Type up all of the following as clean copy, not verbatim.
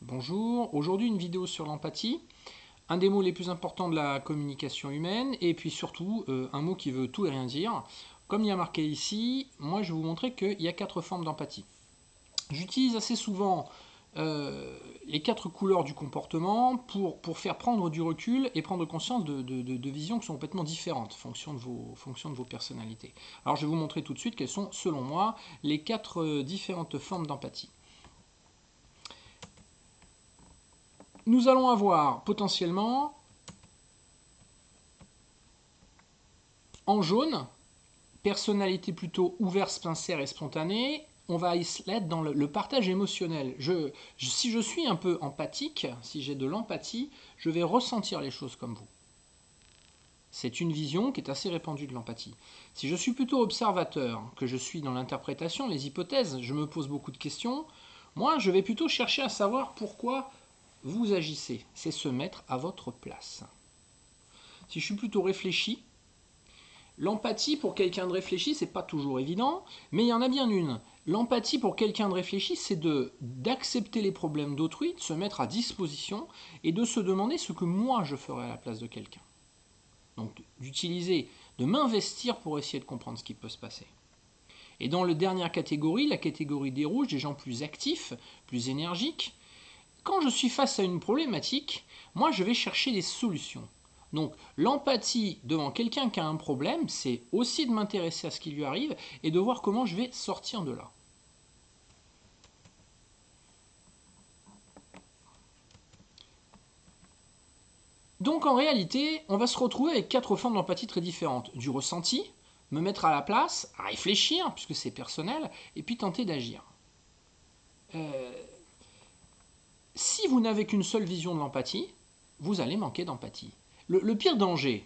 Bonjour, aujourd'hui une vidéo sur l'empathie, un des mots les plus importants de la communication humaine, et puis surtout un mot qui veut tout et rien dire. Comme il y a marqué ici, moi je vais vous montrer qu'il y a 4 formes d'empathie. J'utilise assez souvent les 4 couleurs du comportement pour faire prendre du recul et prendre conscience de visions qui sont complètement différentes fonction de vos personnalités. Alors je vais vous montrer tout de suite quelles sont, selon moi, les 4 différentes formes d'empathie. Nous allons avoir potentiellement en jaune, personnalité plutôt ouverte, sincère et spontanée. On va être dans le partage émotionnel. Si je suis un peu empathique, si j'ai de l'empathie, je vais ressentir les choses comme vous. C'est une vision qui est assez répandue de l'empathie. Si je suis plutôt observateur, que je suis dans l'interprétation, les hypothèses, je me pose beaucoup de questions, moi je vais plutôt chercher à savoir pourquoi vous agissez. C'est se mettre à votre place. Si je suis plutôt réfléchi, l'empathie pour quelqu'un de réfléchi, c'est pas toujours évident, mais il y en a bien une. L'empathie pour quelqu'un de réfléchi, c'est d'accepter les problèmes d'autrui, de se mettre à disposition et de se demander ce que moi je ferais à la place de quelqu'un. Donc d'utiliser, de m'investir pour essayer de comprendre ce qui peut se passer. Et dans la dernière catégorie, la catégorie des rouges, des gens plus actifs, plus énergiques, quand je suis face à une problématique, moi je vais chercher des solutions. Donc l'empathie devant quelqu'un qui a un problème, c'est aussi de m'intéresser à ce qui lui arrive et de voir comment je vais sortir de là. Donc en réalité, on va se retrouver avec 4 formes d'empathie très différentes. Du ressenti, me mettre à la place, à réfléchir, puisque c'est personnel, et puis tenter d'agir. Si vous n'avez qu'une seule vision de l'empathie, vous allez manquer d'empathie. Le pire danger,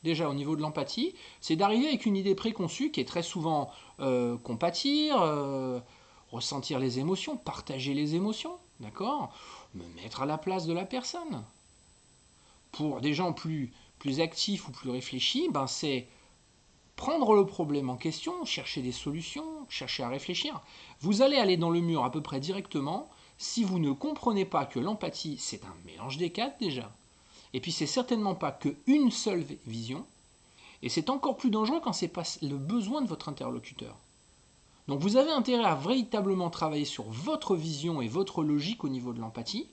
déjà au niveau de l'empathie, c'est d'arriver avec une idée préconçue qui est très souvent compatir, ressentir les émotions, partager les émotions, d'accord, me mettre à la place de la personne. Pour des gens plus actifs ou plus réfléchis, ben c'est prendre le problème en question, chercher des solutions, chercher à réfléchir. Vous allez aller dans le mur à peu près directement si vous ne comprenez pas que l'empathie, c'est un mélange des 4 déjà. Et puis c'est certainement pas qu'une seule vision. Et c'est encore plus dangereux quand c'est pas le besoin de votre interlocuteur. Donc vous avez intérêt à véritablement travailler sur votre vision et votre logique au niveau de l'empathie,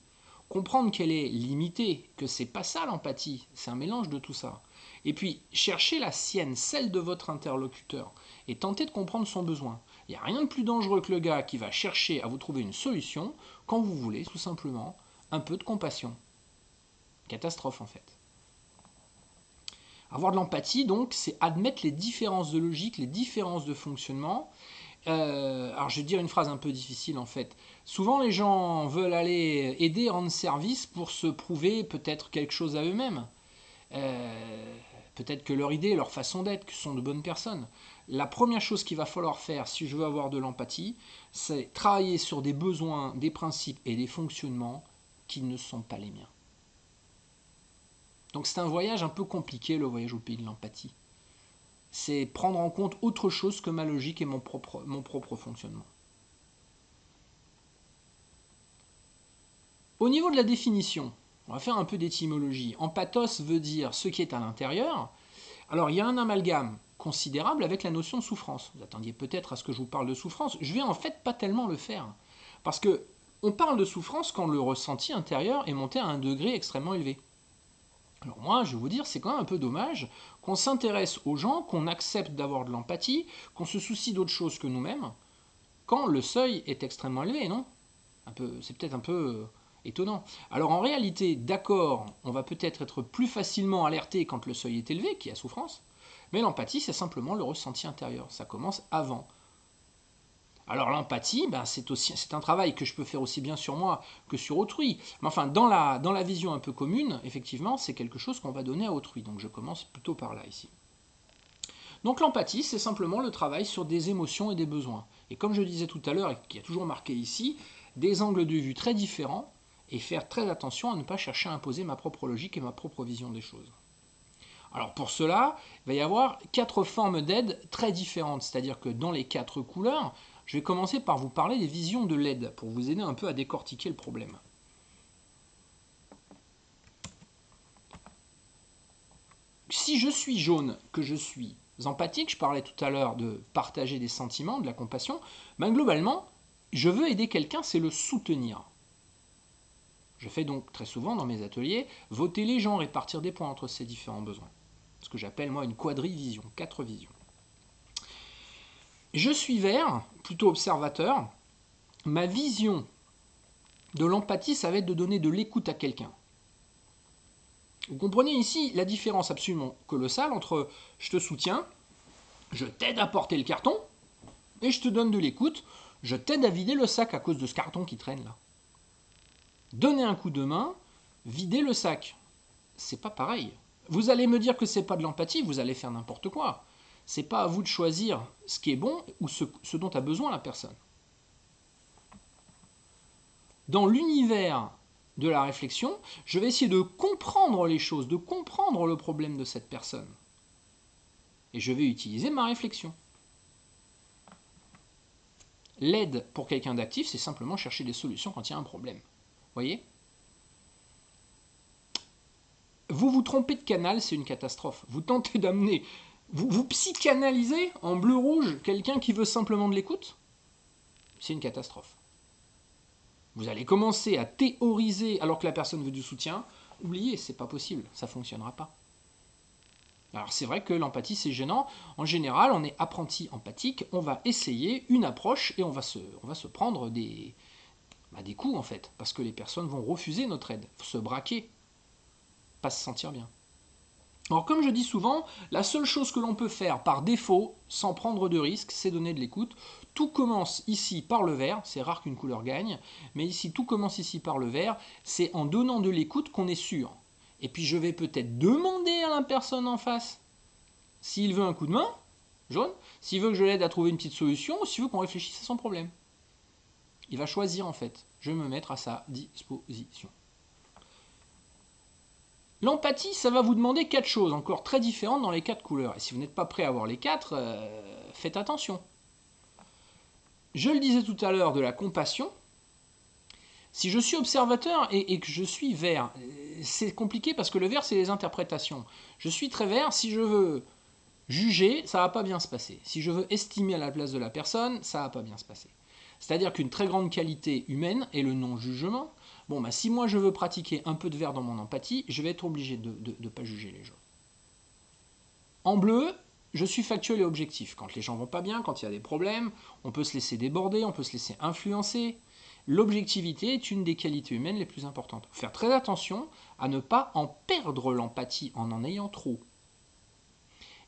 comprendre qu'elle est limitée, que c'est pas ça l'empathie, c'est un mélange de tout ça. Et puis chercher la sienne, celle de votre interlocuteur, et tenter de comprendre son besoin. Il n'y a rien de plus dangereux que le gars qui va chercher à vous trouver une solution quand vous voulez tout simplement un peu de compassion. Catastrophe en fait. Avoir de l'empathie, donc, c'est admettre les différences de logique, les différences de fonctionnement. Alors, je vais dire une phrase un peu difficile, en fait. Souvent, les gens veulent aller aider, rendre service pour se prouver peut-être quelque chose à eux-mêmes. Peut-être que leur idée, leur façon d'être, que ce sont de bonnes personnes. La première chose qu'il va falloir faire si je veux avoir de l'empathie, c'est travailler sur des besoins, des principes et des fonctionnements qui ne sont pas les miens. Donc c'est un voyage un peu compliqué, le voyage au pays de l'empathie. C'est prendre en compte autre chose que ma logique et mon propre fonctionnement. Au niveau de la définition, on va faire un peu d'étymologie. Empathos veut dire ce qui est à l'intérieur. Alors il y a un amalgame considérable avec la notion de souffrance. Vous attendiez peut-être à ce que je vous parle de souffrance. Je vais en fait pas tellement le faire. Parce que on parle de souffrance quand le ressenti intérieur est monté à un degré extrêmement élevé. Alors moi, je vais vous dire, c'est quand même un peu dommage qu'on s'intéresse aux gens, qu'on accepte d'avoir de l'empathie, qu'on se soucie d'autre chose que nous-mêmes, quand le seuil est extrêmement élevé, non? C'est peut-être un peu étonnant. Alors en réalité, d'accord, on va peut-être être plus facilement alerté quand le seuil est élevé, qu'il y a souffrance, mais l'empathie, c'est simplement le ressenti intérieur. Ça commence avant. Alors l'empathie, ben, c'est un travail que je peux faire aussi bien sur moi que sur autrui. Mais enfin, dans la vision un peu commune, effectivement, c'est quelque chose qu'on va donner à autrui. Donc je commence plutôt par là ici. Donc l'empathie, c'est simplement le travail sur des émotions et des besoins. Et comme je disais tout à l'heure, et qui a toujours marqué ici, des angles de vue très différents, et faire très attention à ne pas chercher à imposer ma propre logique et ma propre vision des choses. Alors pour cela, il va y avoir 4 formes d'aide très différentes, c'est-à-dire que dans les 4 couleurs, je vais commencer par vous parler des visions de l'aide, pour vous aider un peu à décortiquer le problème. si je suis jaune, que je suis empathique, je parlais tout à l'heure de partager des sentiments, de la compassion, ben globalement, je veux aider quelqu'un, c'est le soutenir. Je fais donc très souvent dans mes ateliers voter les gens, répartir des points entre ces différents besoins. Ce que j'appelle moi une quadrivision, 4 visions. Je suis vert, plutôt observateur. Ma vision de l'empathie, ça va être de donner de l'écoute à quelqu'un. Vous comprenez ici la différence absolument colossale entre je te soutiens, je t'aide à porter le carton, et je te donne de l'écoute, je t'aide à vider le sac à cause de ce carton qui traîne là. Donner un coup de main, vider le sac, c'est pas pareil. Vous allez me dire que c'est pas de l'empathie, vous allez faire n'importe quoi. C'est pas à vous de choisir ce qui est bon ou ce dont a besoin la personne. Dans l'univers de la réflexion, je vais essayer de comprendre les choses, de comprendre le problème de cette personne. Et je vais utiliser ma réflexion. L'aide pour quelqu'un d'actif, c'est simplement chercher des solutions quand il y a un problème. Voyez ? Vous vous trompez de canal, c'est une catastrophe. Vous tentez d'amener, vous psychanalysez en bleu-rouge quelqu'un qui veut simplement de l'écoute, c'est une catastrophe. Vous allez commencer à théoriser alors que la personne veut du soutien. Oubliez, c'est pas possible, ça fonctionnera pas. Alors c'est vrai que l'empathie c'est gênant. En général, on est apprenti empathique, on va essayer une approche et on va se prendre des coups en fait, parce que les personnes vont refuser notre aide, se braquer, pas se sentir bien. Alors comme je dis souvent, la seule chose que l'on peut faire par défaut, sans prendre de risque, c'est donner de l'écoute. Tout commence ici par le vert, c'est rare qu'une couleur gagne, mais ici tout commence ici par le vert, c'est en donnant de l'écoute qu'on est sûr. Et puis je vais peut-être demander à la personne en face s'il veut un coup de main, jaune, s'il veut que je l'aide à trouver une petite solution, ou s'il veut qu'on réfléchisse à son problème. Il va choisir en fait, je vais me mettre à sa disposition. L'empathie, ça va vous demander 4 choses, encore très différentes dans les 4 couleurs. Et si vous n'êtes pas prêt à avoir les 4, faites attention. Je le disais tout à l'heure de la compassion. Si je suis observateur et que je suis vert, c'est compliqué parce que le vert, c'est les interprétations. Je suis très vert, si je veux juger, ça ne va pas bien se passer. Si je veux estimer à la place de la personne, ça ne va pas bien se passer. C'est-à-dire qu'une très grande qualité humaine est le non-jugement. Bon, bah, si moi je veux pratiquer un peu de vert dans mon empathie, je vais être obligé de ne pas juger les gens. En bleu, je suis factuel et objectif. Quand les gens vont pas bien, quand il y a des problèmes, on peut se laisser déborder, on peut se laisser influencer. L'objectivité est une des qualités humaines les plus importantes. Faire très attention à ne pas en perdre l'empathie en ayant trop.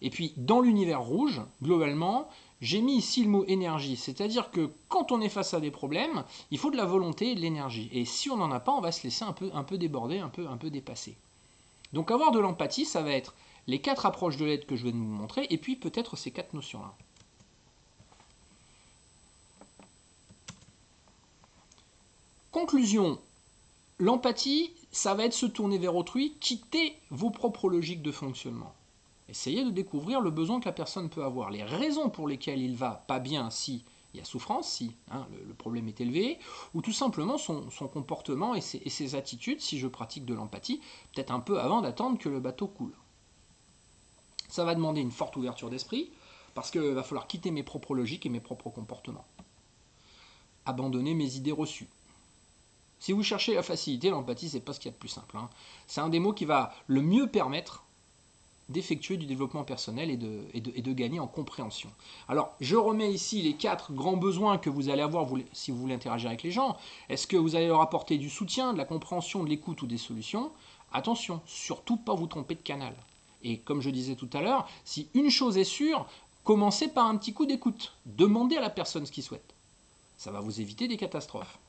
Et puis, dans l'univers rouge, globalement, j'ai mis ici le mot énergie. C'est-à-dire que quand on est face à des problèmes, il faut de la volonté et de l'énergie. Et si on n'en a pas, on va se laisser un peu déborder, un peu dépasser. Donc avoir de l'empathie, ça va être les 4 approches de l'aide que je vais vous montrer, et puis peut-être ces 4 notions-là. Conclusion. L'empathie, ça va être se tourner vers autrui, quitter vos propres logiques de fonctionnement. Essayez de découvrir le besoin que la personne peut avoir, les raisons pour lesquelles il va pas bien si il y a souffrance, si le problème est élevé, ou tout simplement son comportement et ses attitudes, si je pratique de l'empathie, peut-être un peu avant d'attendre que le bateau coule. Ça va demander une forte ouverture d'esprit, parce qu'il va falloir quitter mes propres logiques et mes propres comportements. Abandonner mes idées reçues. Si vous cherchez la facilité, l'empathie, c'est pas ce qu'il y a de plus simple. C'est un des mots qui va le mieux permettre d'effectuer du développement personnel et de gagner en compréhension. Alors, je remets ici les 4 grands besoins que vous allez avoir si vous voulez interagir avec les gens. Est-ce que vous allez leur apporter du soutien, de la compréhension, de l'écoute ou des solutions? Attention, surtout pas vous tromper de canal. Et comme je disais tout à l'heure, si une chose est sûre, commencez par un petit coup d'écoute. Demandez à la personne ce qu'il souhaite. Ça va vous éviter des catastrophes.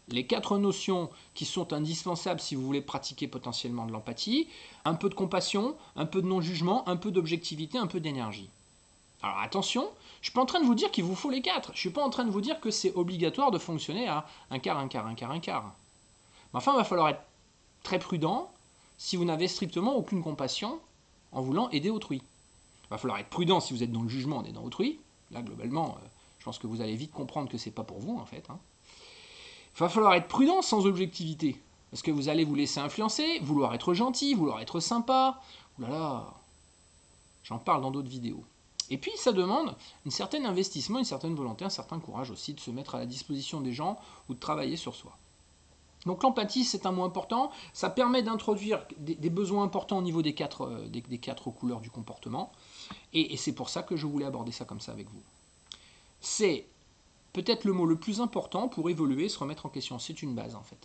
Les 4 notions qui sont indispensables si vous voulez pratiquer potentiellement de l'empathie, un peu de compassion, un peu de non-jugement, un peu d'objectivité, un peu d'énergie. Alors attention, je ne suis pas en train de vous dire qu'il vous faut les 4. Je ne suis pas en train de vous dire que c'est obligatoire de fonctionner à un quart, un quart, un quart, un quart. Mais enfin, il va falloir être très prudent si vous n'avez strictement aucune compassion en voulant aider autrui. Il va falloir être prudent si vous êtes dans le jugement en aidant autrui. Là, globalement, je pense que vous allez vite comprendre que ce n'est pas pour vous, en fait. Il va falloir être prudent sans objectivité. Parce que vous allez vous laisser influencer, vouloir être gentil, vouloir être sympa. Ouh là là, j'en parle dans d'autres vidéos. Et puis ça demande un certain investissement, une certaine volonté, un certain courage aussi de se mettre à la disposition des gens ou de travailler sur soi. Donc l'empathie, c'est un mot important. Ça permet d'introduire des besoins importants au niveau des quatre couleurs du comportement. Et c'est pour ça que je voulais aborder ça comme ça avec vous. C'est peut-être le mot le plus important pour évoluer, se remettre en question. C'est une base en fait.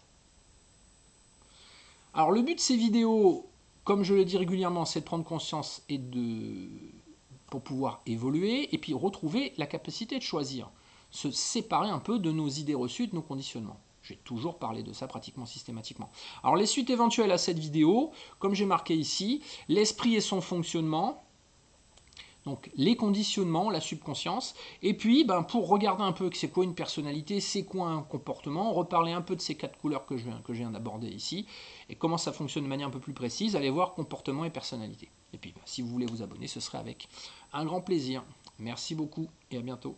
Alors le but de ces vidéos, comme je le dis régulièrement, c'est de prendre conscience et pour pouvoir évoluer et puis retrouver la capacité de choisir. Se séparer un peu de nos idées reçues, de nos conditionnements. J'ai toujours parlé de ça pratiquement systématiquement. Alors les suites éventuelles à cette vidéo, comme j'ai marqué ici, l'esprit et son fonctionnement, donc les conditionnements, la subconscience, et puis pour regarder un peu c'est quoi une personnalité, c'est quoi un comportement, reparler un peu de ces 4 couleurs que je viens d'aborder ici, et comment ça fonctionne de manière un peu plus précise, allez voir comportement et personnalité. Et puis si vous voulez vous abonner, ce serait avec un grand plaisir. Merci beaucoup et à bientôt.